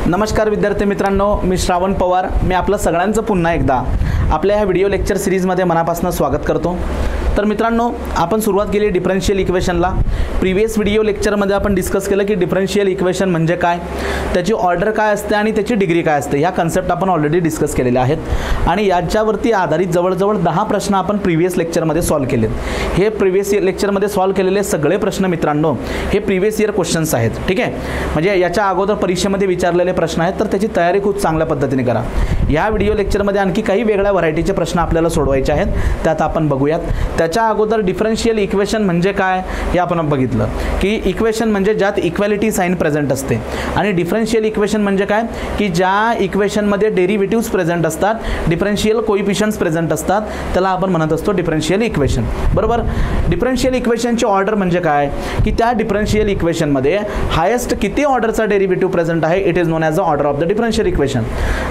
नमस्कार विद्यार्थी मित्रांनो, मी श्रावण पवार. मी आपलं सगळ्यांचं पुन्हा एकदा आपल्या ह्या व्हिडिओ लेक्चर सिरीजमध्ये मनापासून स्वागत करतो. तर मित्रांनो, आपण सुरुवात केली डिफरन्शियल इक्वेशनला. प्रीवियस व्हिडिओ लेक्चरमध्ये आपण डिस्कस केलं की डिफरन्शियल इक्वेशन म्हणजे काय, त्याची ऑर्डर काय असते आणि त्याची डिग्री काय असते. ह्या कन्सेप्ट आपण ऑलरेडी डिस्कस केलेल्या आहेत आणि याच्यावरती आधारित जवळजवळ 10 प्रश्न आपण प्रीवियस लेक्चरमध्ये सॉल्व केलेत. हे प्रीवियस लेक्चरमध्ये सॉल्व केलेले सगळे प्रश्न मित्रांनो हे प्रीवियस इयर क्वेश्चन्स आहेत. ठीक आहे, म्हणजे याच्या अगोदर परीक्षेमध्ये विचारलेले प्रश्न आहेत, तर त्याची तयारी खूप चांगल्या पद्धतीने करा. या व्हिडिओ लेक्चरमध्ये आणखी काही वेगळ्या व्हरायटीचे प्रश्न आपल्याला सोडवायचे आहेत, त्यात आपण बघूयात. त्याच्या अगोदर डिफरन्शियल इक्वेशन म्हणजे काय हे आपण बघितलं की इक्वेशन म्हणजे ज्यात इक्वॅलिटी साइन प्रेझेंट असते, आणि डिफरन्शियल इक्वेशन म्हणजे काय की ज्या इक्वेशनमध्ये डेरिव्हेटिव्ह्ज प्रेझेंट असतात, डिफरन्शियल कोइफिशियंट्स प्रेझेंट असतात, त्याला आपण म्हणत असतो डिफरन्शियल इक्वेशन. बरोबर. डिफरन्शियल इक्वेशनची ऑर्डर म्हणजे काय की त्या डिफरन्शियल इक्वेशनमध्ये हायेस्ट किती ऑर्डरचा डेरिव्हेटिव्ह प्रेझेंट आहे, it is non as the order of the differential equation.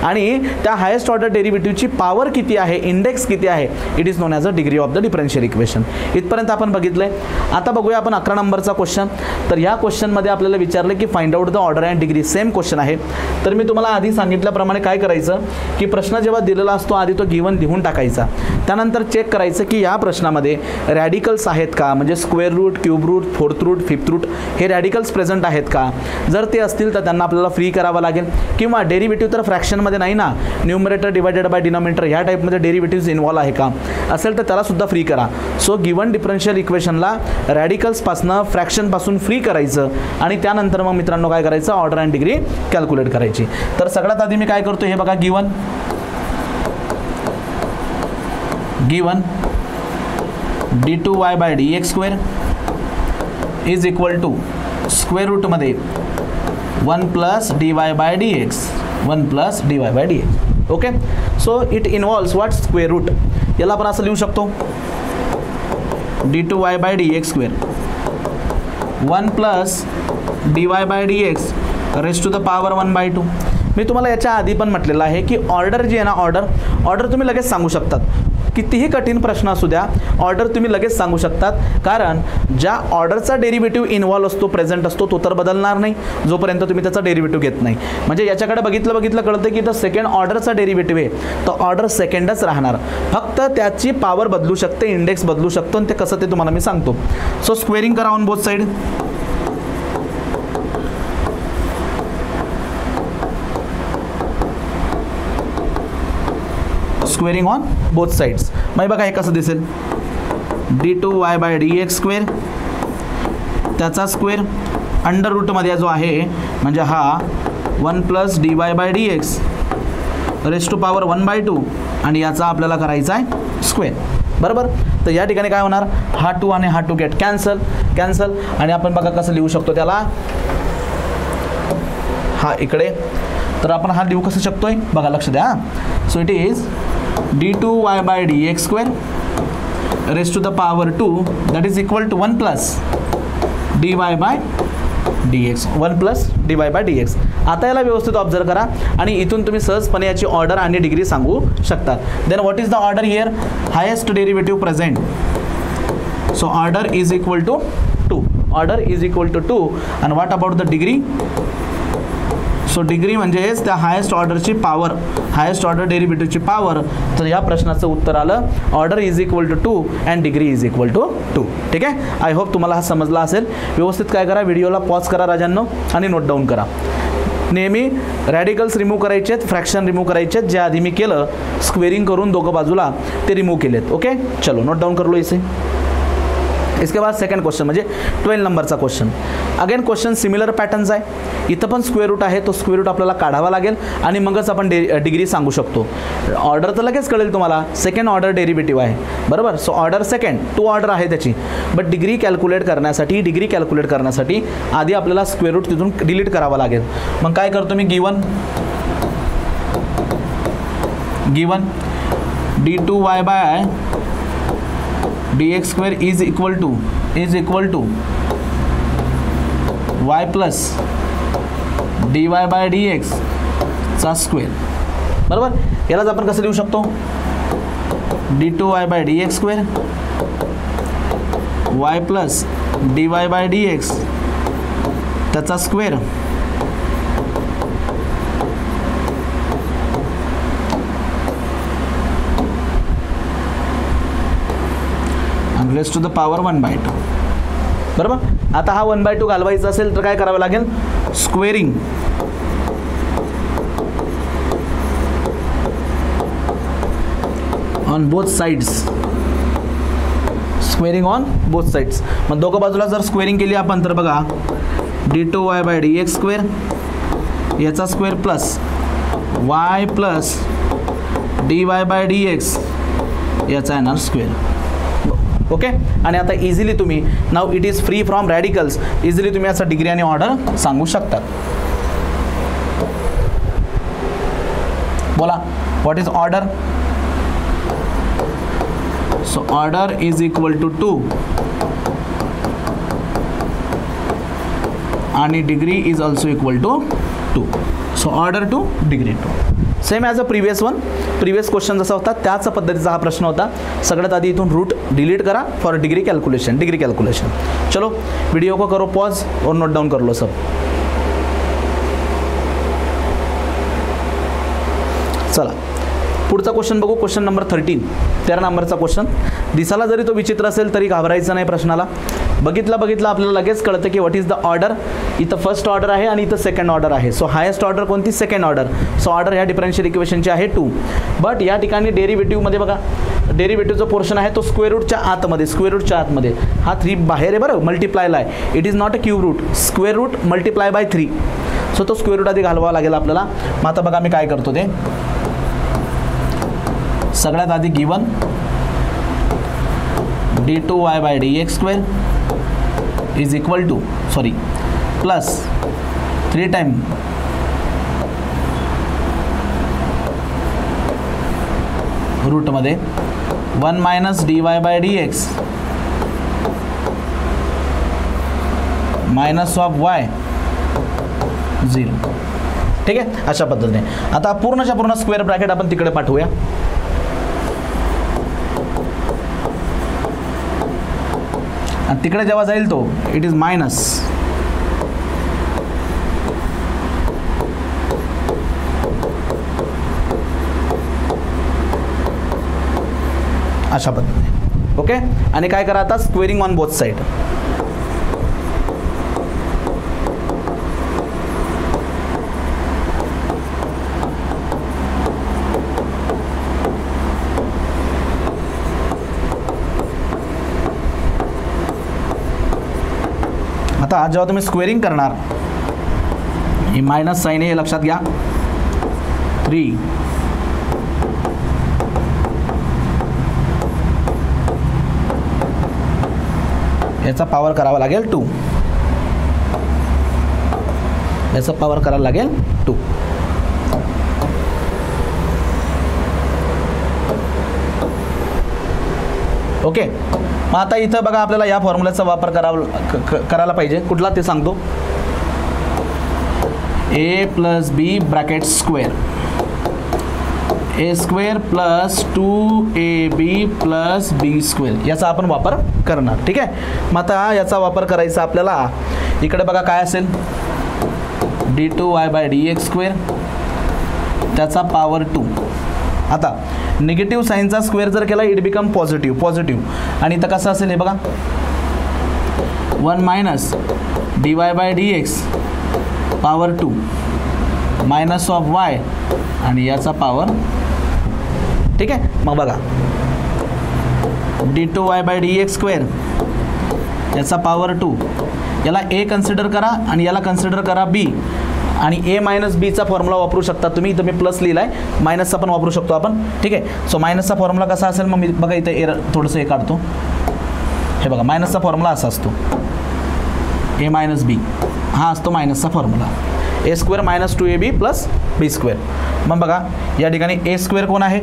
आणि त्या हायेस्ट ऑर्डर डेरिव्हेटिव्हची पॉवर किती आहे, इंडेक्स किती आहे, it is non as a degree of the differential equation. इथपर्यंत आपण बघितलंय. आता बघूया आपण 11 नंबरचा क्वेश्चन. तर या क्वेश्चनमध्ये आपल्याला विचारलं की find out the order and degree. Same question आहे. तर मी तुम्हाला आधी सांगितल्याप्रमाणे काय करायचं की प्रश्न जेव्हा दिलेला असतो आधी तो गिवन लिहून टाकायचा. त्यानंतर चेक करायचं की या प्रश्नामध्ये रॅडिकल्स आहेत का, म्हणजे square root, cube root, fourth root, fifth root हे रॅडिकल्स प्रेझेंट आहेत का. जर ते असतील तर त्यांना आपल्याला फ्री करावं लागेल. किंवा डेरिव्हेटिव्ह तर फ्रॅक्शनमध्ये नाही ना, न्यूमरेटर डिवायडेड बाय डिनॉमिनेटर ह्या टाईपमध्ये डेरिव्हेटिव्ह्ज इन्व्हॉल्व आहे का, असेल तर त्याला सुद्धा फ्री करा. सो गिवन डिफरन्शियल इक्वेशनला रॅडिकल्सपासनं फ्रॅक्शनपासून फ्री करायचं आणि त्यानंतर मग मित्रांनो काय करायचं, ऑर्डर अँड डिग्री कॅल्क्युलेट करायची. तर सगळ्यात आधी मी काय करतो हे बघा, given d2y by dx square is equal to square रूटमध्ये 1 plus dy by dx, 1 plus dy by dx. Okay. So it involves what, square root. याला आपण असं लिहू शकतो d2y by dx square 1 plus dy by dx raise to the power 1/2. मी तुम्हाला याच्या आधी पण म्हटलेलं आहे की ऑर्डर जी आहे ना, ऑर्डर तुम्ही लगेच सांगू शकतात. कितीही कठीण प्रश्न असू द्या, ऑर्डर तुम्ही लगेच सांगू शकतात, कारण ज्या ऑर्डरचा डेरिव्हेटिव्ह इन्व्हॉल्व असतो, प्रेझेंट असतो, तो तर बदलणार नाही जोपर्यंत तुम्ही त्याचा डेरिव्हेटिव्ह घेत नाही. म्हणजे याच्याकडे बघितलं कळतं की तो सेकंड ऑर्डरचा डेरिव्हेटिव्ह आहे, तो ऑर्डर सेकंडच राहणार, फक्त त्याची पॉवर बदलू शकते, इंडेक्स बदलू शकतो, आणि ते कसं ते तुम्हाला मी सांगतो. सो स्क्वेअरिंग करा on both side. Squaring on both sides. मग बघा हे कसं दिसेल, d2y बाय dx स्क्वेअर त्याचा स्क्वेअर अंडर रूटमध्ये जो आहे म्हणजे हा 1 plus dy by dx raise to power 1/2 आणि याचा आपल्याला करायचा आहे स्क्वेअर. बरोबर. तर या ठिकाणी काय होणार, हा 2 आणि हा 2 गेट कॅन्सल आणि आपण बघा कसं लिहू शकतो त्याला, हा इकडे. तर आपण हा लिहू कसं शकतोय बघा, लक्ष द्या. So it is d2y by dx square raise to the power 2 that is equal to 1 plus dy by dx, 1 plus dy by dx. आता याला व्यवस्थित ऑब्झर्व करा आणि इथून तुम्ही सहजपणे याची ऑर्डर आणि डिग्री सांगू शकता. Then what is the order here, highest derivative present. So order is equal to 2, order is equal to 2. And what about the degree. So degree म्हणजेच त्या हायेस्ट ऑर्डरची पॉवर, हायेस्ट ऑर्डर डेरिव्हेटिव्हची पॉवर. तर या प्रश्नाचं उत्तर आलं order is equal to 2 and degree is equal to 2. ठीक आहे. आय होप तुम्हाला हा समजला असेल. व्यवस्थित काय करा, व्हिडिओला पॉज करा राजांनो आणि नोट डाऊन करा. नेहमी रॅडिकल्स रिमूव्ह करायचे आहेत, फ्रॅक्शन रिमूव्ह करायचे आहेत, जे आधी मी केलं स्क्वेअरिंग करून दोघं बाजूला ते रिमूव्ह केलेत. ओके, चलो नोट डाऊन कर लो इसे. इसके बाद सेकंड क्वेश्चन म्हणजे 12 नंबरचा question. Again question similar patterns आहे. इथं पण स्क्वेअर रूट आहे, तो स्क्वेअर रूट आपल्याला काढावा लागेल आणि मगच आपण डिग्री सांगू शकतो. ऑर्डर तर लगेच कळेल तुम्हाला, सेकंड ऑर्डर डेरिव्हेटिव्ह आहे. बरोबर. सो ऑर्डर सेकंड, 2 ऑर्डर आहे त्याची. बट डिग्री कॅल्क्युलेट करण्यासाठी आधी आपल्याला स्क्वेअर रूट तिथून डिलीट करावा लागेल. मग काय करतो मी, given d2y by dx square is equal to y plus dy by dx चा स्क्वेअर. बरोबर. यालाच आपण कसं लिहू शकतो, d2y by dx square y plus dy by dx त्याचा square raise to the power 1/2. बरोबर. आता हा 1/2 घालवायचा असेल तर काय करावं लागेल, squaring on both sides, squaring on both sides. मग दोघं बाजूला जर स्क्वेअरिंग केली आपण तर बघा d2y/dx स्क्वेअर याचा square plus y plus dy/dx याचा येणार स्क्वेअर. ओके. आणि आता इझिली तुम्ही नाव it is free from radicals, easily तुम्ही याचा डिग्री आणि ऑर्डर सांगू शकतात. बोला what is order. So order is equal to 2 आणि degree is also equal to 2. So order two degree 2. Same as a previous one. Previous question जसा होता त्याच पद्धतीचा हा प्रश्न होता. सगळ्यात आधी इथून रूट डिलीट करा फॉर डिग्री कैलकुलेशन. चलो वीडियो को करो पॉज और नोट डाउन कर लो सब. चला पुढचा क्वेश्चन बघू. क्वेश्चन नंबर 13 नंबरचा क्वेश्चन. दिसायला जरी तो विचित्र असेल तरी घाबरायचं नाही प्रश्नाला. बघितला आपल्याला लगेच कळतं की व्हॉट इज द ऑर्डर. इथं फर्स्ट ऑर्डर आहे आणि इथं सेकंड ऑर्डर आहे. सो हायेस्ट ऑर्डर कोणती, सेकंड ऑर्डर. सो ऑर्डर ह्या डिफरन्शियल इक्वेशनची आहे 2. बट या ठिकाणी डेरिव्हेटिव्हमध्ये बघा, डेरिव्हेटिव्हचा पोर्शन आहे तो स्क्वेअर रूटच्या आतमध्ये. हा 3 बाहेर आहे बरं, मल्टिप्लायला आहे. It is not a cube root, square root multiply by 3. So तो स्क्वेअर रूट आधी घालवावा लागेल आपल्याला. मग आता बघा मी काय करतो ते. सगळ्यात आधी given d2y/dx square is equal to plus 3 time रूटमध्ये 1 minus dy/dx minus of y 0. ठीक आहे, अशा पद्धतीने. आता पूर्णच्या पूर्ण स्क्वेअर ब्रॅकेट आपण तिकडे पाठवूया. आणि तिकडे जेव्हा जाईल तो इट इज मायनस अशा पद्धतीने. ओके. आणि काय करा आता, स्क्वेअरिंग ऑन बोथ साइड. आता जेव्हा तुम्ही स्क्वेअरिंग करणार, ही मायनस साइन आहे हे लक्षात घ्या. 3 याचा पॉवर करावा लागेल 2, याचा पॉवर करायला लागेल 2. ओके. मग आता इथं बघा आपल्याला या फॉर्म्युल्याचा वापर करायला पाहिजे. कुठला ते सांगतो. a plus B bracket square a square plus 2ab plus B square याचा आपण वापर करणार. ठीक आहे. मग आता याचा वापर करायचा आपल्याला. इकडे बघा काय असेल, d2y/dx स्क्वेअर त्याचा पॉवर 2. आता निगेटिव्ह साईनचा स्क्वेअर जर केला इट बिकम पॉझिटिव्ह. आणि इथं कसं असेल हे बघा, 1 minus dy/dx power 2 minus of y आणि याचा पॉवर. ठीक आहे. मग बघा d2y/dx स्क्वेअर याचा पॉवर 2, याला a कन्सिडर करा आणि याला कन्सिडर करा b. आणि a मायनस बीचा फॉर्म्युला वापरू शकता तुम्ही. इथं मी प्लस लिहिला आहे, मायनसचा पण वापरू शकतो आपण. ठीक आहे. सो मायनसचा फॉर्म्युला कसा असेल, मग मी बघा इथं एरर थोडंसं हे काढतो. हे बघा मायनसचा फॉर्म्युला असा असतो, a मायनस बी हा असतो मायनसचा formula. a square minus 2ab plus B square. मग बघा या ठिकाणी a स्क्वेअर कोण आहे,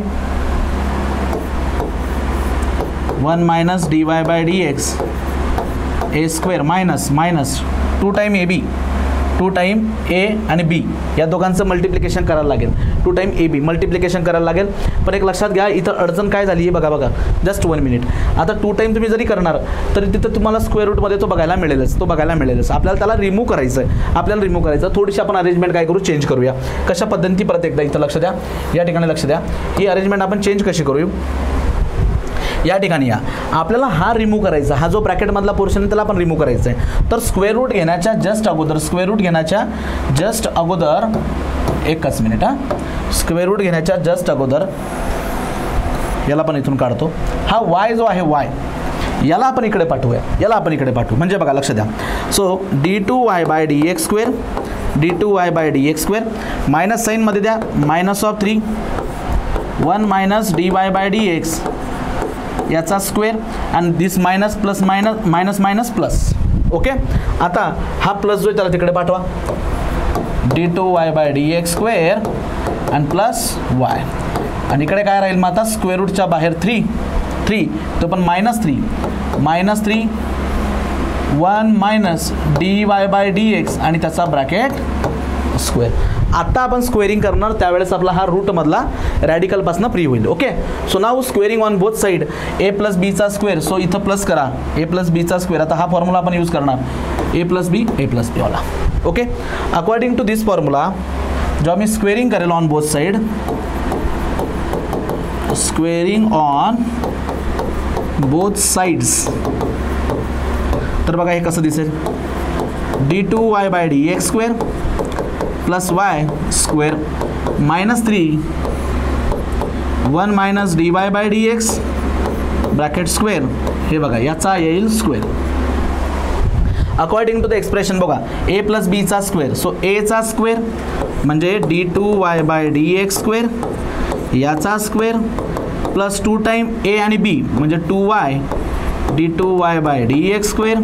1 minus dy/dx a square minus 2 time ab 2 time a आणि b या दोघांचं मल्टिप्लिकेशन करायला लागेल. 2 टाइम ab मल्टिप्लिकेशन करायला लागेल. पण एक लक्षात घ्या, इथं अडचण काय झाली आहे बघा जस्ट 1 मिनिट. आता 2 टाइम तुम्ही जरी करणार तरी तिथं तुम्हाला स्क्वेअर रूटमध्ये तो बघायला मिळेलच. आपल्याला त्याला रिमूव्ह करायचं आहे. थोडीशी आपण अरेंजमेंट काय करू, चेंज करूया. कशा पद्धती परत एकदा इथं लक्ष द्या, या ठिकाणी लक्ष द्या. ही अरेंजमेंट आपण चेंज कशी करू. या ठिकाणी या आपल्याला हा रिमूव्ह करायचा, हा जो ब्रॅकेटमधला पोर्शन आहे त्याला आपण रिमूव्ह करायचा आहे. तर स्क्वेअर रूट घेण्याच्या जस्ट अगोदर, स्क्वेअर रूट घेण्याच्या जस्ट अगोदर, एकच मिनिट हा, स्क्वेअर रूट घेण्याच्या जस्ट अगोदर याला पण इथून काढतो. हा वाय जो आहे वाय याला आपण इकडे पाठवूया, याला आपण इकडे पाठवू. म्हणजे बघा लक्ष द्या. सो d2y/dx² d2y/dx² मायनस साईनमध्ये द्या मायनस ऑफ 3 1 मायनस dy/dx याचा स्क्वेअर आणि this minus plus minus minus minus plus. Okay, आता हा प्लस जो आहे त्याला तिकडे पाठवा, d2y/dx² आणि प्लस y आणि इकडे काय राहील मग आता स्क्वेअर रूटच्या बाहेर 3 तो पण -3 1 मायनस dy/dx आणि त्याचा ब्रॅकेट स्क्वेअर. आता आपण स्क्वेअरिंग करणार त्यावेळेस आपला हा रूटमधला रॅडिकलपासून फ्री होईल. Okay, so now squaring on both side a + b चा स्क्वेअर. सो इथं प्लस करा a + b चा स्क्वेअर. आता हा फॉर्म्युला आपण यूज करणार a + b वाला. Okay, according to this formula जेव्हा मी स्क्वेअरिंग करेल on both side, squaring on both sides, तर बघा हे कसं दिसेल, d2y/dx² plus y² -3 1 minus dy/dx bracket square. हे बघा याचा येईल square. According to the expression बघा a + b चा स्क्वेअर. सो a चा स्क्वेअर म्हणजे d2y/dx² याचा स्क्वेअर प्लस 2 टाइम a आणि b म्हणजे 2y d2y/dx²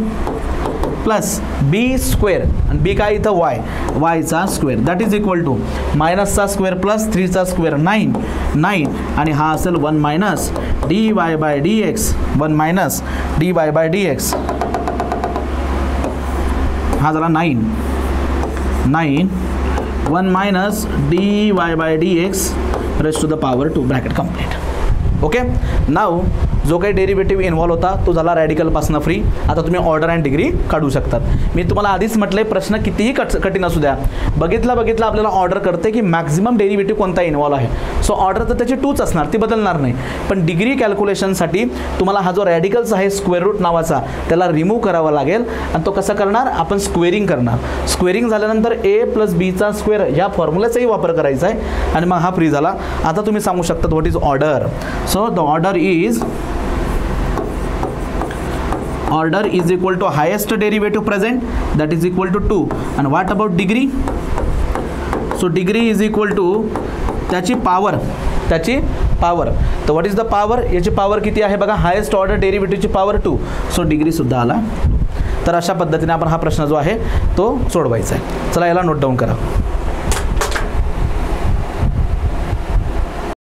प्लस b² आणि b काय इथं y चा square that is equal to मायनसचा स्क्वेअर प्लस 3 चा स्क्वेअर 9 आणि हा असेल 1 मायनस dy/dx 1 मायनस dy/dx हा झाला 9 1 minus dy/dx raise to the power 2 bracket complete. Okay, नाव जो काही डेरिव्हेटिव्ह इन्व्हॉल्व होता तो झाला रॅडिकलपासून फ्री. आता तुम्ही ऑर्डर अँड डिग्री काढू शकतात. मी तुम्हाला आधीच म्हटलंय प्रश्न कितीही कठीण असू द्या, बघितला आपल्याला ऑर्डर करते की मॅक्झिमम डेरिव्हेटिव्ह कोणता इन्व्हॉल्व आहे. सो ऑर्डर तर त्याची 2च असणार, ती बदलणार नाही. पण डिग्री कॅल्क्युलेशनसाठी तुम्हाला हा जो रॅडिकल्स आहे स्क्वेअर रूट नावाचा त्याला रिमूव्ह करावा लागेल. आणि तो कसं करणार, आपण स्क्वेअरिंग करणार. स्क्वेअरिंग झाल्यानंतर a + b चा स्क्वेअर या फॉर्म्युल्याचाही वापर करायचा आहे आणि मग हा फ्री झाला. आता तुम्ही सांगू शकता what is order. So the order is equal to highest derivative present, that is equal to 2. and what about degree? So degree is equal to त्याची पावर. तर what is the power? याची power किती आहे बघा, highest order डेरिव्हेटिव्हची power 2. So degree सुद्धा आला. तर अशा पद्धतीने आपण हा प्रश्न जो आहे तो सोडवायचा आहे. चला याला नोट डाऊन करा.